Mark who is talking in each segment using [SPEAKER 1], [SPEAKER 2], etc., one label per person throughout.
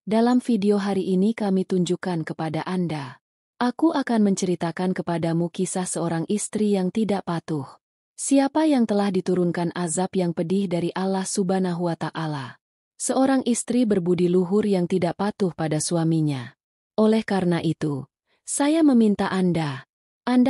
[SPEAKER 1] Dalam video hari ini kami tunjukkan kepada Anda. Aku akan menceritakan kepadamu kisah seorang istri yang tidak patuh. Siapa yang telah diturunkan azab yang pedih dari Allah Subhanahu wa Ta'ala? Seorang istri berbudi luhur yang tidak patuh pada suaminya. Oleh karena itu, saya meminta Anda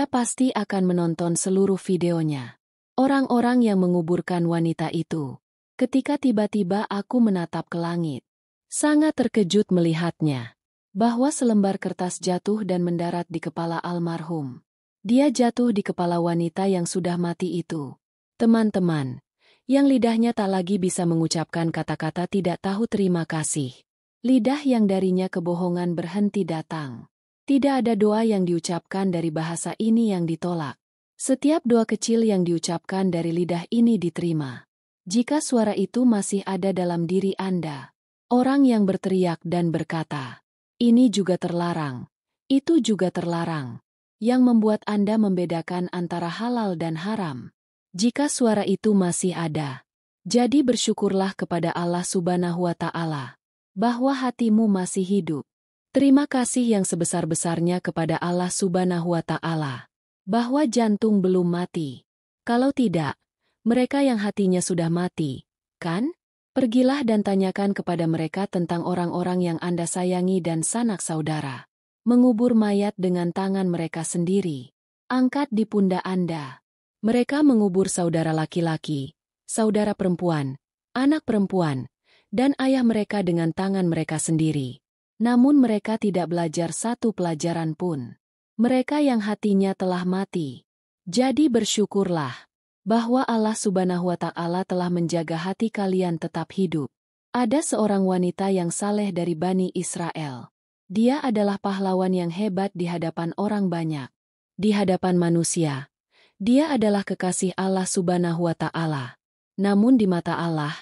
[SPEAKER 1] pasti akan menonton seluruh videonya. Orang-orang yang menguburkan wanita itu. Ketika tiba-tiba aku menatap ke langit. Sangat terkejut melihatnya. Bahwa selembar kertas jatuh dan mendarat di kepala almarhum. Dia jatuh di kepala wanita yang sudah mati itu. Teman-teman, yang lidahnya tak lagi bisa mengucapkan kata-kata tidak tahu terima kasih. Lidah yang darinya kebohongan berhenti datang. Tidak ada doa yang diucapkan dari bahasa ini yang ditolak. Setiap doa kecil yang diucapkan dari lidah ini diterima. Jika suara itu masih ada dalam diri Anda, orang yang berteriak dan berkata, ini juga terlarang, itu juga terlarang, yang membuat Anda membedakan antara halal dan haram. Jika suara itu masih ada, jadi bersyukurlah kepada Allah Subhanahu wa Ta'ala, bahwa hatimu masih hidup. Terima kasih yang sebesar-besarnya kepada Allah Subhanahu wa Ta'ala, bahwa jantung belum mati. Kalau tidak, mereka yang hatinya sudah mati, kan? Pergilah dan tanyakan kepada mereka tentang orang-orang yang Anda sayangi dan sanak saudara. Mengubur mayat dengan tangan mereka sendiri. Angkat di pundak Anda. Mereka mengubur saudara laki-laki, saudara perempuan, anak perempuan, dan ayah mereka dengan tangan mereka sendiri. Namun mereka tidak belajar satu pelajaran pun. Mereka yang hatinya telah mati. Jadi bersyukurlah bahwa Allah Subhanahu wa Ta'ala telah menjaga hati kalian tetap hidup. Ada seorang wanita yang saleh dari Bani Israel. Dia adalah pahlawan yang hebat di hadapan orang banyak. Di hadapan manusia, dia adalah kekasih Allah Subhanahu wa Ta'ala. Namun di mata Allah,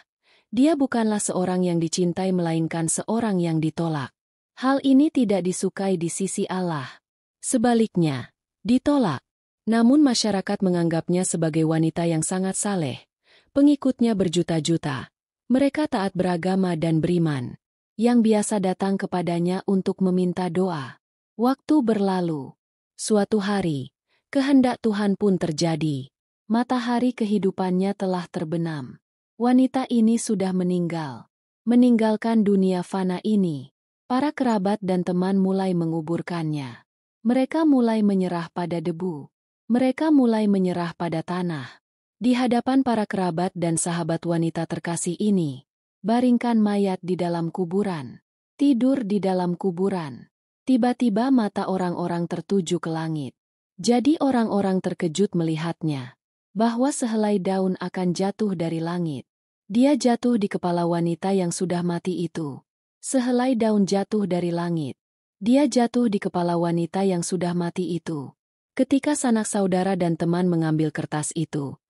[SPEAKER 1] dia bukanlah seorang yang dicintai melainkan seorang yang ditolak. Hal ini tidak disukai di sisi Allah. Sebaliknya, ditolak. Namun masyarakat menganggapnya sebagai wanita yang sangat saleh. Pengikutnya berjuta-juta. Mereka taat beragama dan beriman. Yang biasa datang kepadanya untuk meminta doa. Waktu berlalu. Suatu hari, kehendak Tuhan pun terjadi. Matahari kehidupannya telah terbenam. Wanita ini sudah meninggal. Meninggalkan dunia fana ini. Para kerabat dan teman mulai menguburkannya. Mereka mulai menyerah pada debu. Mereka mulai menyerah pada tanah. Di hadapan para kerabat dan sahabat wanita terkasih ini, baringkan mayat di dalam kuburan. Tidur di dalam kuburan. Tiba-tiba mata orang-orang tertuju ke langit. Jadi orang-orang terkejut melihatnya. Bahwa sehelai daun akan jatuh dari langit. Dia jatuh di kepala wanita yang sudah mati itu. Sehelai daun jatuh dari langit. Dia jatuh di kepala wanita yang sudah mati itu. Ketika sanak saudara dan teman mengambil kertas itu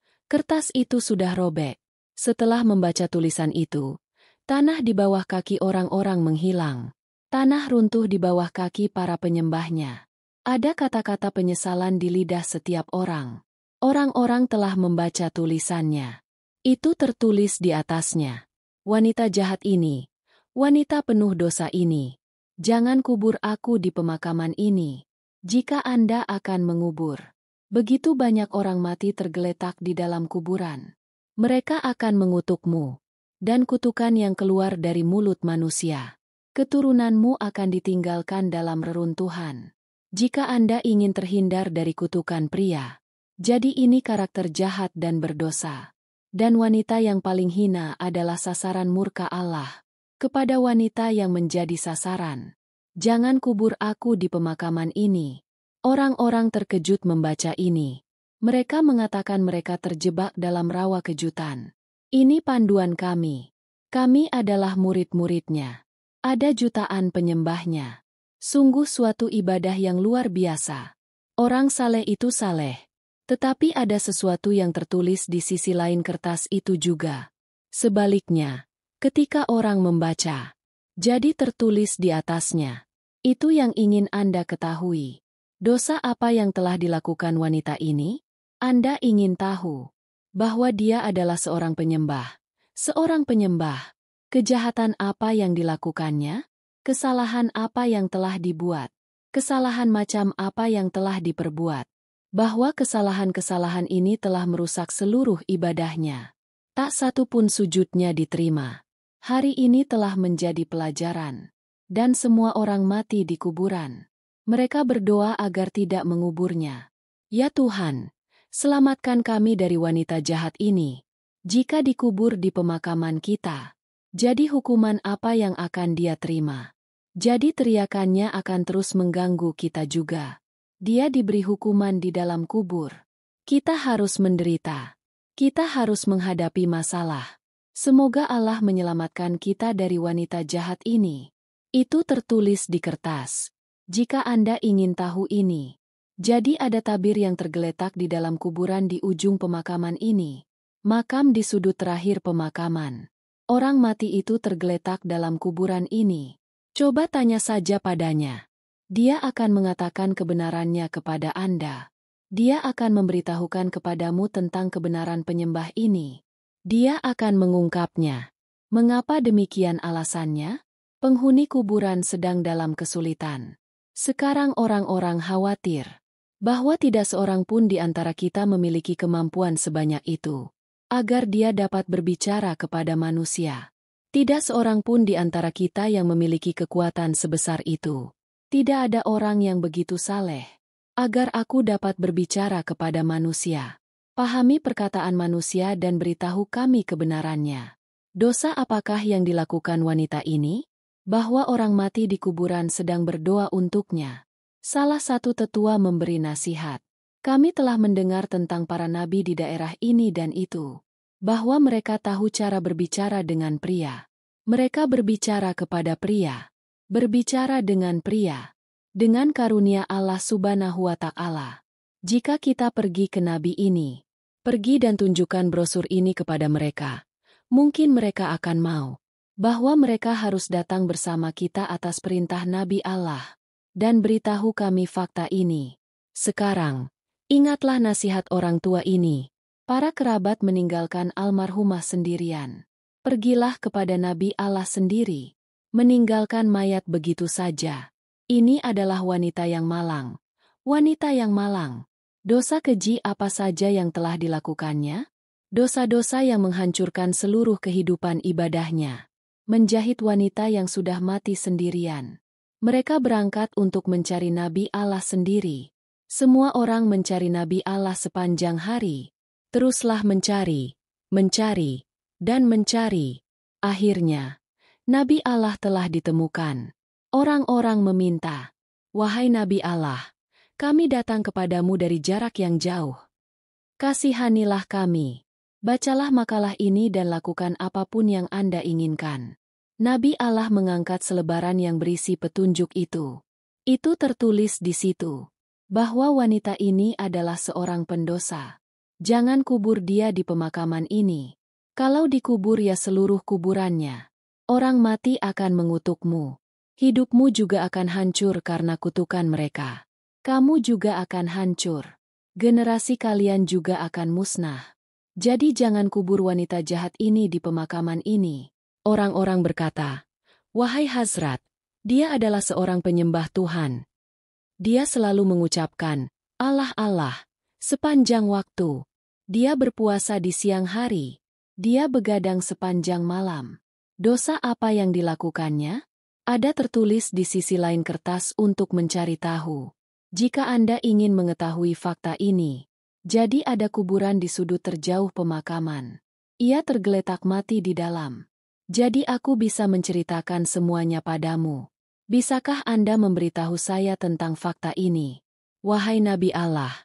[SPEAKER 1] sudah robek. Setelah membaca tulisan itu, tanah di bawah kaki orang-orang menghilang. Tanah runtuh di bawah kaki para penyembahnya. Ada kata-kata penyesalan di lidah setiap orang. Orang-orang telah membaca tulisannya. Itu tertulis di atasnya. Wanita jahat ini, wanita penuh dosa ini, jangan kubur aku di pemakaman ini. Jika Anda akan mengubur, begitu banyak orang mati tergeletak di dalam kuburan. Mereka akan mengutukmu, dan kutukan yang keluar dari mulut manusia. Keturunanmu akan ditinggalkan dalam reruntuhan. Jika Anda ingin terhindar dari kutukan pria, jadi ini karakter jahat dan berdosa. Dan wanita yang paling hina adalah sasaran murka Allah. Kepada wanita yang menjadi sasaran. Jangan kubur aku di pemakaman ini. Orang-orang terkejut membaca ini. Mereka mengatakan mereka terjebak dalam rawa kejutan. Ini panduan kami. Kami adalah murid-muridnya. Ada jutaan penyembahnya. Sungguh suatu ibadah yang luar biasa. Orang saleh itu saleh. Tetapi ada sesuatu yang tertulis di sisi lain kertas itu juga. Sebaliknya, ketika orang membaca, jadi tertulis di atasnya. Itu yang ingin Anda ketahui. Dosa apa yang telah dilakukan wanita ini? Anda ingin tahu bahwa dia adalah seorang penyembah. Seorang penyembah. Kejahatan apa yang dilakukannya? Kesalahan apa yang telah dibuat? Kesalahan macam apa yang telah diperbuat? Bahwa kesalahan-kesalahan ini telah merusak seluruh ibadahnya. Tak satu pun sujudnya diterima. Hari ini telah menjadi pelajaran. Dan semua orang mati di kuburan. Mereka berdoa agar tidak menguburnya. Ya Tuhan, selamatkan kami dari wanita jahat ini. Jika dikubur di pemakaman kita, jadi hukuman apa yang akan dia terima? Jadi teriakannya akan terus mengganggu kita juga. Dia diberi hukuman di dalam kubur. Kita harus menderita. Kita harus menghadapi masalah. Semoga Allah menyelamatkan kita dari wanita jahat ini. Itu tertulis di kertas. Jika Anda ingin tahu ini. Jadi ada tabir yang tergeletak di dalam kuburan di ujung pemakaman ini. Makam di sudut terakhir pemakaman. Orang mati itu tergeletak dalam kuburan ini. Coba tanya saja padanya. Dia akan mengatakan kebenarannya kepada Anda. Dia akan memberitahukan kepadamu tentang kebenaran penyembah ini. Dia akan mengungkapnya. Mengapa demikian alasannya? Penghuni kuburan sedang dalam kesulitan. Sekarang orang-orang khawatir bahwa tidak seorang pun di antara kita memiliki kemampuan sebanyak itu, agar dia dapat berbicara kepada manusia. Tidak seorang pun di antara kita yang memiliki kekuatan sebesar itu. Tidak ada orang yang begitu saleh, agar aku dapat berbicara kepada manusia. Pahami perkataan manusia dan beritahu kami kebenarannya. Dosa apakah yang dilakukan wanita ini? Bahwa orang mati di kuburan sedang berdoa untuknya. Salah satu tetua memberi nasihat. Kami telah mendengar tentang para nabi di daerah ini dan itu. Bahwa mereka tahu cara berbicara dengan pria. Mereka berbicara kepada pria. Berbicara dengan pria. Dengan karunia Allah Subhanahu wa Ta'ala. Jika kita pergi ke nabi ini, pergi dan tunjukkan brosur ini kepada mereka. Mungkin mereka akan mau. Bahwa mereka harus datang bersama kita atas perintah Nabi Allah. Dan beritahu kami fakta ini. Sekarang, ingatlah nasihat orang tua ini. Para kerabat meninggalkan almarhumah sendirian. Pergilah kepada Nabi Allah sendiri. Meninggalkan mayat begitu saja. Ini adalah wanita yang malang. Wanita yang malang. Dosa keji apa saja yang telah dilakukannya? Dosa-dosa yang menghancurkan seluruh kehidupan ibadahnya. Menjahit wanita yang sudah mati sendirian. Mereka berangkat untuk mencari Nabi Allah sendiri. Semua orang mencari Nabi Allah sepanjang hari. Teruslah mencari, mencari, dan mencari. Akhirnya, Nabi Allah telah ditemukan. Orang-orang meminta, "Wahai Nabi Allah, kami datang kepadamu dari jarak yang jauh. Kasihanilah kami. Bacalah makalah ini dan lakukan apapun yang Anda inginkan." Nabi Allah mengangkat selebaran yang berisi petunjuk itu. Itu tertulis di situ, bahwa wanita ini adalah seorang pendosa. Jangan kubur dia di pemakaman ini. Kalau dikubur ya seluruh kuburannya. Orang mati akan mengutukmu. Hidupmu juga akan hancur karena kutukan mereka. Kamu juga akan hancur. Generasi kalian juga akan musnah. Jadi jangan kubur wanita jahat ini di pemakaman ini. Orang-orang berkata, "Wahai Hazrat, dia adalah seorang penyembah Tuhan. Dia selalu mengucapkan, Allah Allah, sepanjang waktu. Dia berpuasa di siang hari. Dia begadang sepanjang malam. Dosa apa yang dilakukannya?" Ada tertulis di sisi lain kertas untuk mencari tahu. Jika Anda ingin mengetahui fakta ini, jadi ada kuburan di sudut terjauh pemakaman. Ia tergeletak mati di dalam. Jadi aku bisa menceritakan semuanya padamu. Bisakah Anda memberitahu saya tentang fakta ini? Wahai Nabi Allah,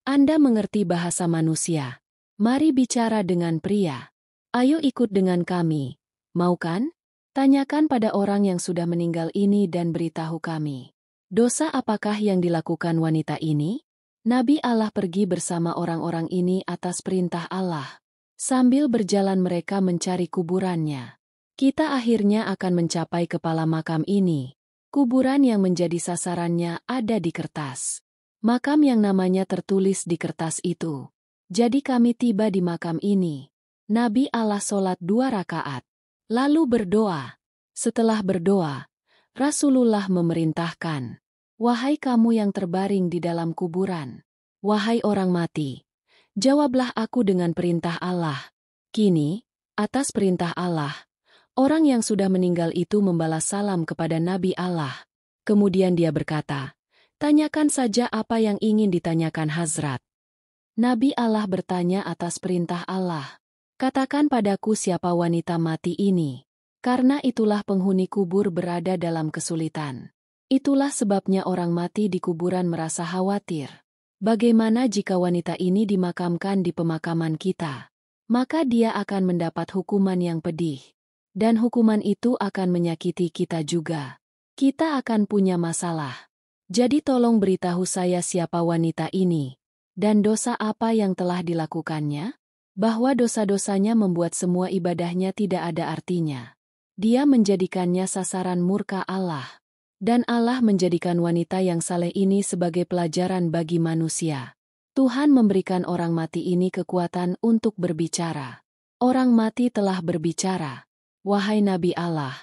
[SPEAKER 1] Anda mengerti bahasa manusia. Mari bicara dengan pria. Ayo ikut dengan kami. Mau kan? Tanyakan pada orang yang sudah meninggal ini dan beritahu kami. Dosa apakah yang dilakukan wanita ini? Nabi Allah pergi bersama orang-orang ini atas perintah Allah. Sambil berjalan mereka mencari kuburannya. Kita akhirnya akan mencapai kepala makam ini. Kuburan yang menjadi sasarannya ada di kertas. Makam yang namanya tertulis di kertas itu. Jadi kami tiba di makam ini. Nabi Allah sholat 2 rakaat. Lalu berdoa. Setelah berdoa, Rasulullah memerintahkan, "Wahai kamu yang terbaring di dalam kuburan, wahai orang mati, jawablah aku dengan perintah Allah." Kini, atas perintah Allah, orang yang sudah meninggal itu membalas salam kepada Nabi Allah. Kemudian dia berkata, "Tanyakan saja apa yang ingin ditanyakan Hazrat." Nabi Allah bertanya atas perintah Allah, "Katakan padaku siapa wanita mati ini." Karena itulah penghuni kubur berada dalam kesulitan. Itulah sebabnya orang mati di kuburan merasa khawatir. Bagaimana jika wanita ini dimakamkan di pemakaman kita? Maka dia akan mendapat hukuman yang pedih. Dan hukuman itu akan menyakiti kita juga. Kita akan punya masalah. Jadi tolong beritahu saya siapa wanita ini. Dan dosa apa yang telah dilakukannya? Bahwa dosa-dosanya membuat semua ibadahnya tidak ada artinya. Dia menjadikannya sasaran murka Allah. Dan Allah menjadikan wanita yang saleh ini sebagai pelajaran bagi manusia. Tuhan memberikan orang mati ini kekuatan untuk berbicara. Orang mati telah berbicara. Wahai Nabi Allah,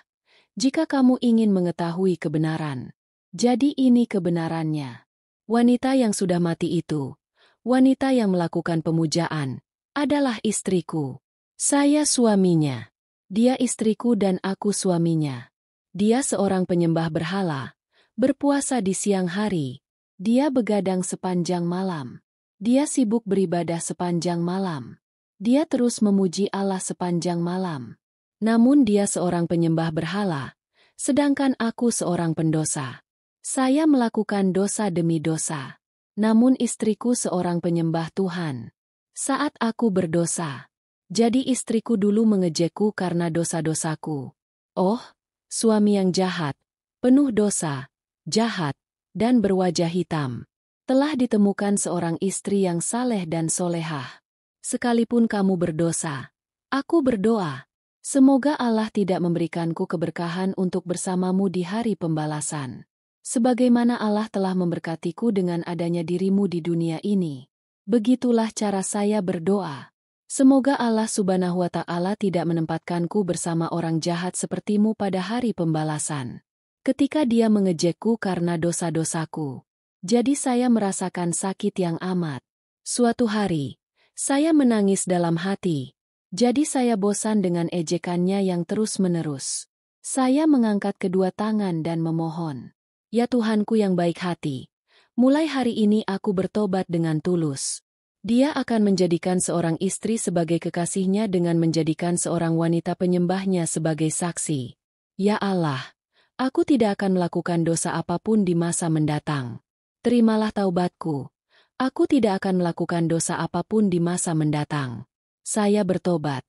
[SPEAKER 1] jika kamu ingin mengetahui kebenaran, jadi ini kebenarannya. Wanita yang sudah mati itu, wanita yang melakukan pemujaan, adalah istriku. Saya suaminya. Dia istriku dan aku suaminya. Dia seorang penyembah berhala, berpuasa di siang hari. Dia begadang sepanjang malam. Dia sibuk beribadah sepanjang malam. Dia terus memuji Allah sepanjang malam. Namun dia seorang penyembah berhala, sedangkan aku seorang pendosa. Saya melakukan dosa demi dosa. Namun istriku seorang penyembah Tuhan. Saat aku berdosa, jadi istriku dulu mengejekku karena dosa-dosaku. Oh, suami yang jahat, penuh dosa, jahat, dan berwajah hitam. Telah ditemukan seorang istri yang saleh dan solehah. Sekalipun kamu berdosa, aku berdoa. Semoga Allah tidak memberikanku keberkahan untuk bersamamu di hari pembalasan. Sebagaimana Allah telah memberkatiku dengan adanya dirimu di dunia ini. Begitulah cara saya berdoa. Semoga Allah Subhanahu wa Ta'ala tidak menempatkanku bersama orang jahat sepertimu pada hari pembalasan. Ketika dia mengejekku karena dosa-dosaku, jadi saya merasakan sakit yang amat. Suatu hari, saya menangis dalam hati. Jadi saya bosan dengan ejekannya yang terus-menerus. Saya mengangkat kedua tangan dan memohon, "Ya Tuhanku yang baik hati, mulai hari ini aku bertobat dengan tulus." Dia akan menjadikan seorang istri sebagai kekasihnya dengan menjadikan seorang wanita penyembahnya sebagai saksi. Ya Allah, aku tidak akan melakukan dosa apapun di masa mendatang. Terimalah taubatku. Aku tidak akan melakukan dosa apapun di masa mendatang. Saya bertobat.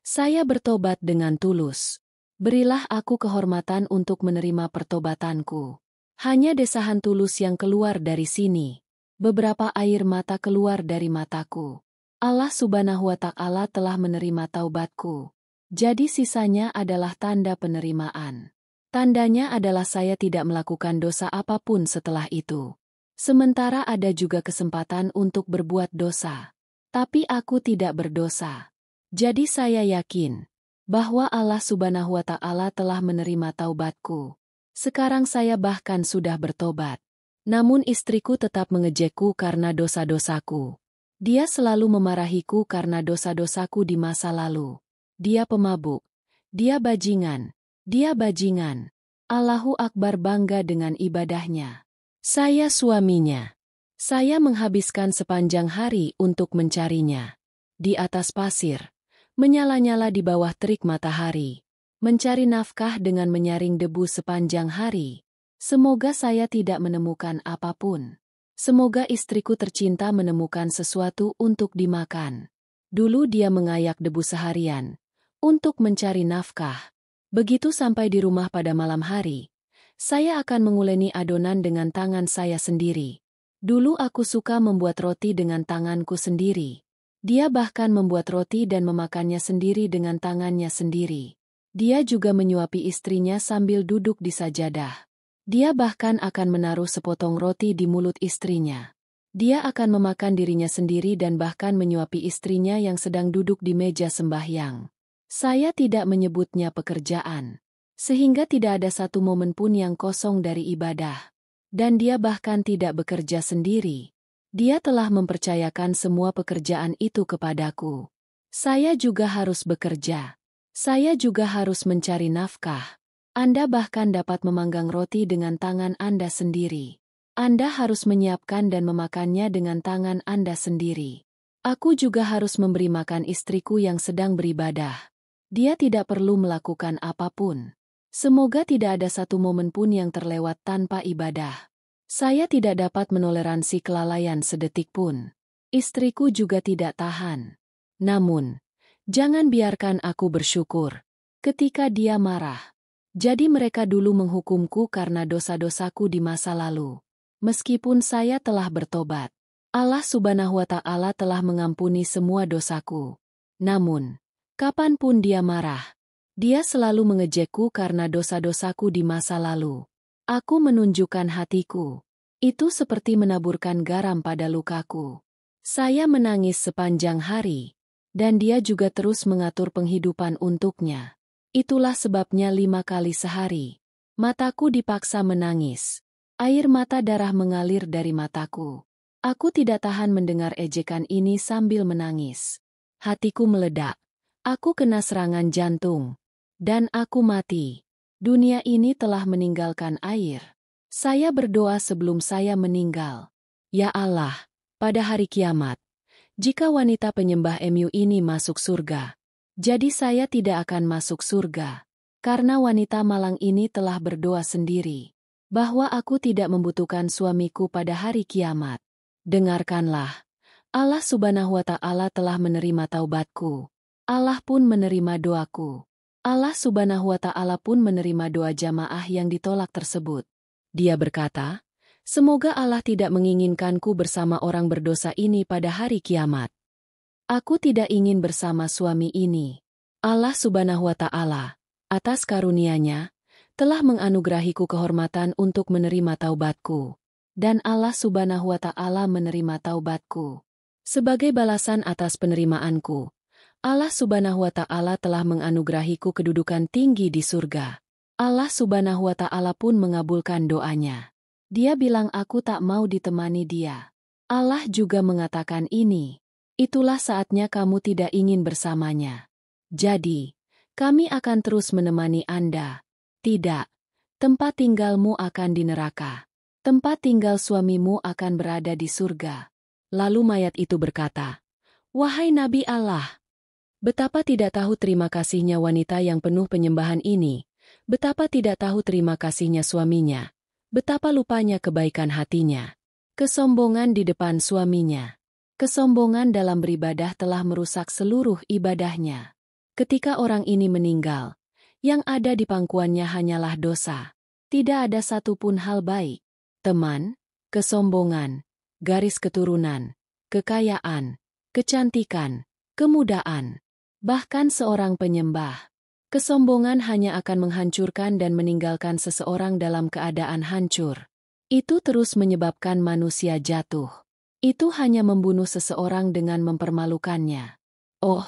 [SPEAKER 1] Saya bertobat dengan tulus. Berilah aku kehormatan untuk menerima pertobatanku. Hanya desahan tulus yang keluar dari sini. Beberapa air mata keluar dari mataku. Allah Subhanahu wa Ta'ala telah menerima taubatku. Jadi sisanya adalah tanda penerimaan. Tandanya adalah saya tidak melakukan dosa apapun setelah itu. Sementara ada juga kesempatan untuk berbuat dosa. Tapi aku tidak berdosa. Jadi saya yakin bahwa Allah Subhanahu wa Ta'ala telah menerima taubatku. Sekarang saya bahkan sudah bertobat. Namun istriku tetap mengejekku karena dosa-dosaku. Dia selalu memarahiku karena dosa-dosaku di masa lalu. Dia pemabuk. Dia bajingan. Dia bajingan. Allahu Akbar bangga dengan ibadahnya. Saya suaminya. Saya menghabiskan sepanjang hari untuk mencarinya. Di atas pasir. Menyala-nyala di bawah terik matahari. Mencari nafkah dengan menyaring debu sepanjang hari. Semoga saya tidak menemukan apapun. Semoga istriku tercinta menemukan sesuatu untuk dimakan. Dulu dia mengayak debu seharian untuk mencari nafkah. Begitu sampai di rumah pada malam hari, saya akan menguleni adonan dengan tangan saya sendiri. Dulu aku suka membuat roti dengan tanganku sendiri. Dia bahkan membuat roti dan memakannya sendiri dengan tangannya sendiri. Dia juga menyuapi istrinya sambil duduk di sajadah. Dia bahkan akan menaruh sepotong roti di mulut istrinya. Dia akan memakan dirinya sendiri dan bahkan menyuapi istrinya yang sedang duduk di meja sembahyang. Saya tidak menyebutnya pekerjaan. Sehingga tidak ada satu momen pun yang kosong dari ibadah. Dan dia bahkan tidak bekerja sendiri. Dia telah mempercayakan semua pekerjaan itu kepadaku. Saya juga harus bekerja. Saya juga harus mencari nafkah. Anda bahkan dapat memanggang roti dengan tangan Anda sendiri. Anda harus menyiapkan dan memakannya dengan tangan Anda sendiri. Aku juga harus memberi makan istriku yang sedang beribadah. Dia tidak perlu melakukan apapun. Semoga tidak ada satu momen pun yang terlewat tanpa ibadah. Saya tidak dapat menoleransi kelalaian sedetik pun. Istriku juga tidak tahan. Namun, jangan biarkan aku bersyukur ketika dia marah. Jadi mereka dulu menghukumku karena dosa-dosaku di masa lalu. Meskipun saya telah bertobat, Allah Subhanahu wa Ta'ala telah mengampuni semua dosaku. Namun, kapanpun dia marah, dia selalu mengejekku karena dosa-dosaku di masa lalu. Aku menunjukkan hatiku. Itu seperti menaburkan garam pada lukaku. Saya menangis sepanjang hari, dan dia juga terus mengatur penghidupan untuknya. Itulah sebabnya 5 kali sehari, mataku dipaksa menangis. Air mata darah mengalir dari mataku. Aku tidak tahan mendengar ejekan ini sambil menangis. Hatiku meledak. Aku kena serangan jantung. Dan aku mati. Dunia ini telah meninggalkan air. Saya berdoa sebelum saya meninggal. Ya Allah, pada hari kiamat, jika wanita penyembah MU ini masuk surga, jadi saya tidak akan masuk surga. Karena wanita malang ini telah berdoa sendiri bahwa aku tidak membutuhkan suamiku pada hari kiamat. Dengarkanlah, Allah Subhanahu wa Ta'ala telah menerima taubatku. Allah pun menerima doaku. Allah Subhanahu wa Ta'ala pun menerima doa jamaah yang ditolak tersebut. Dia berkata, semoga Allah tidak menginginkanku bersama orang berdosa ini pada hari kiamat. Aku tidak ingin bersama suami ini. Allah Subhanahu wa Ta'ala, atas karunia-Nya, telah menganugerahiku kehormatan untuk menerima taubatku. Dan Allah Subhanahu wa Ta'ala menerima taubatku. Sebagai balasan atas penerimaanku, Allah Subhanahu wa Ta'ala telah menganugerahiku kedudukan tinggi di surga. Allah Subhanahu wa Ta'ala pun mengabulkan doanya. Dia bilang aku tak mau ditemani dia. Allah juga mengatakan ini. Itulah saatnya kamu tidak ingin bersamanya. Jadi, kami akan terus menemani Anda. Tidak, tempat tinggalmu akan di neraka. Tempat tinggal suamimu akan berada di surga. Lalu mayat itu berkata, wahai Nabi Allah, betapa tidak tahu terima kasihnya wanita yang penuh penyembahan ini, betapa tidak tahu terima kasihnya suaminya, betapa lupanya kebaikan hatinya. Kesombongan di depan suaminya. Kesombongan dalam beribadah telah merusak seluruh ibadahnya. Ketika orang ini meninggal, yang ada di pangkuannya hanyalah dosa. Tidak ada satupun hal baik. Teman, kesombongan, garis keturunan, kekayaan, kecantikan, kemudaan, bahkan seorang penyembah. Kesombongan hanya akan menghancurkan dan meninggalkan seseorang dalam keadaan hancur. Itu terus menyebabkan manusia jatuh. Itu hanya membunuh seseorang dengan mempermalukannya. Oh,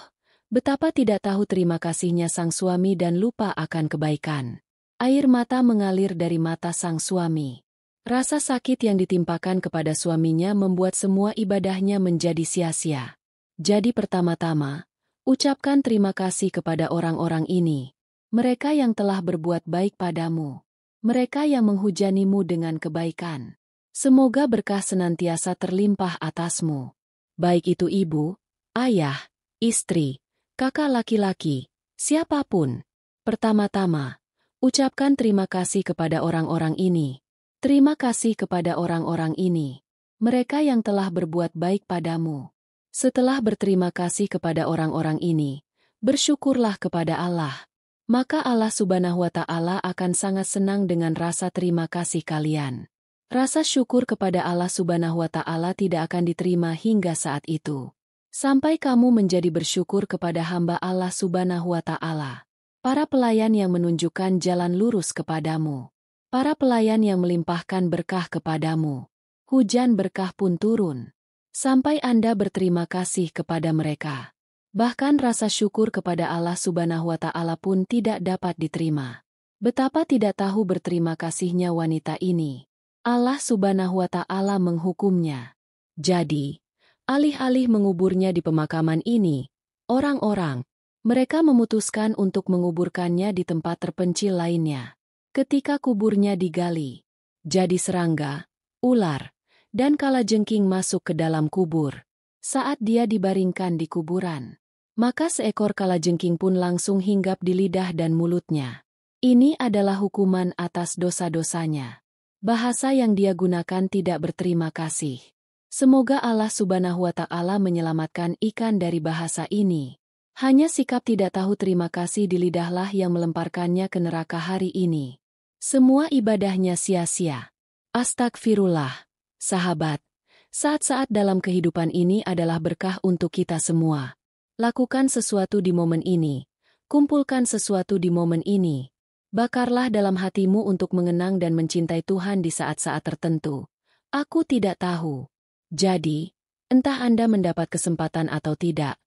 [SPEAKER 1] betapa tidak tahu terima kasihnya sang suami dan lupa akan kebaikan. Air mata mengalir dari mata sang suami. Rasa sakit yang ditimpakan kepada suaminya membuat semua ibadahnya menjadi sia-sia. Jadi pertama-tama, ucapkan terima kasih kepada orang-orang ini. Mereka yang telah berbuat baik padamu. Mereka yang menghujanimu dengan kebaikan. Semoga berkah senantiasa terlimpah atasmu. Baik itu ibu, ayah, istri, kakak laki-laki, siapapun. Pertama-tama, ucapkan terima kasih kepada orang-orang ini. Terima kasih kepada orang-orang ini. Mereka yang telah berbuat baik padamu. Setelah berterima kasih kepada orang-orang ini, bersyukurlah kepada Allah. Maka Allah Subhanahu wa Ta'ala akan sangat senang dengan rasa terima kasih kalian. Rasa syukur kepada Allah Subhanahu wa Ta'ala tidak akan diterima hingga saat itu. Sampai kamu menjadi bersyukur kepada hamba Allah Subhanahu wa Ta'ala. Para pelayan yang menunjukkan jalan lurus kepadamu. Para pelayan yang melimpahkan berkah kepadamu. Hujan berkah pun turun. Sampai Anda berterima kasih kepada mereka. Bahkan rasa syukur kepada Allah Subhanahu wa Ta'ala pun tidak dapat diterima. Betapa tidak tahu berterima kasihnya wanita ini. Allah Subhanahu wa Ta'ala menghukumnya. Jadi, alih-alih menguburnya di pemakaman ini, orang-orang mereka memutuskan untuk menguburkannya di tempat terpencil lainnya. Ketika kuburnya digali, jadi serangga, ular, dan kalajengking masuk ke dalam kubur. Saat dia dibaringkan di kuburan, maka seekor kalajengking pun langsung hinggap di lidah dan mulutnya. Ini adalah hukuman atas dosa-dosanya. Bahasa yang dia gunakan tidak berterima kasih. Semoga Allah Subhanahu wa Ta'ala menyelamatkan ikan dari bahasa ini. Hanya sikap tidak tahu terima kasih di lidahlah yang melemparkannya ke neraka hari ini. Semua ibadahnya sia-sia. Astagfirullah. Sahabat, saat-saat dalam kehidupan ini adalah berkah untuk kita semua. Lakukan sesuatu di momen ini. Kumpulkan sesuatu di momen ini. Bakarlah dalam hatimu untuk mengenang dan mencintai Tuhan di saat-saat tertentu. Aku tidak tahu. Jadi, entah Anda mendapat kesempatan atau tidak,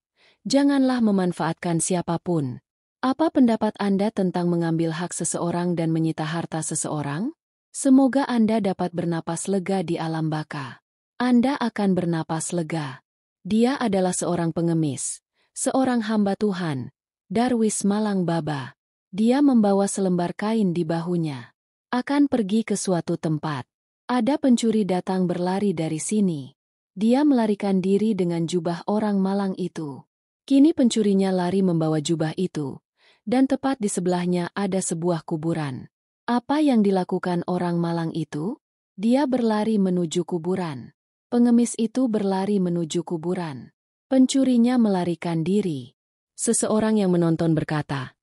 [SPEAKER 1] janganlah memanfaatkan siapapun. Apa pendapat Anda tentang mengambil hak seseorang dan menyita harta seseorang? Semoga Anda dapat bernapas lega di alam baka. Anda akan bernapas lega. Dia adalah seorang pengemis, seorang hamba Tuhan, Darwis Malang Baba. Dia membawa selembar kain di bahunya. Akan pergi ke suatu tempat. Ada pencuri datang berlari dari sini. Dia melarikan diri dengan jubah orang Malang itu. Kini pencurinya lari membawa jubah itu. Dan tepat di sebelahnya ada sebuah kuburan. Apa yang dilakukan orang Malang itu? Dia berlari menuju kuburan. Pengemis itu berlari menuju kuburan. Pencurinya melarikan diri. Seseorang yang menonton berkata,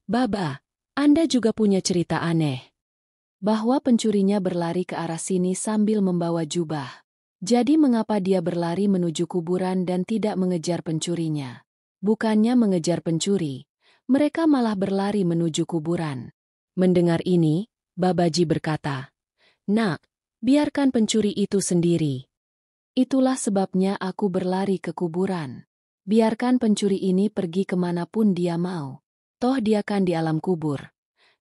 [SPEAKER 1] "Baba, Anda juga punya cerita aneh." Bahwa pencurinya berlari ke arah sini sambil membawa jubah. Jadi mengapa dia berlari menuju kuburan dan tidak mengejar pencurinya? Bukannya mengejar pencuri, mereka malah berlari menuju kuburan. Mendengar ini, Babaji berkata, "Nak, biarkan pencuri itu sendiri. Itulah sebabnya aku berlari ke kuburan. Biarkan pencuri ini pergi kemanapun dia mau. Toh dia kan di alam kubur.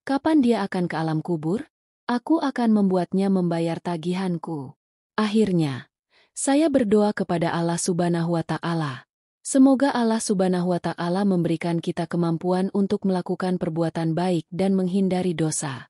[SPEAKER 1] Kapan dia akan ke alam kubur? Aku akan membuatnya membayar tagihanku." Akhirnya, saya berdoa kepada Allah Subhanahu wa Ta'ala. Semoga Allah Subhanahu wa Ta'ala memberikan kita kemampuan untuk melakukan perbuatan baik dan menghindari dosa.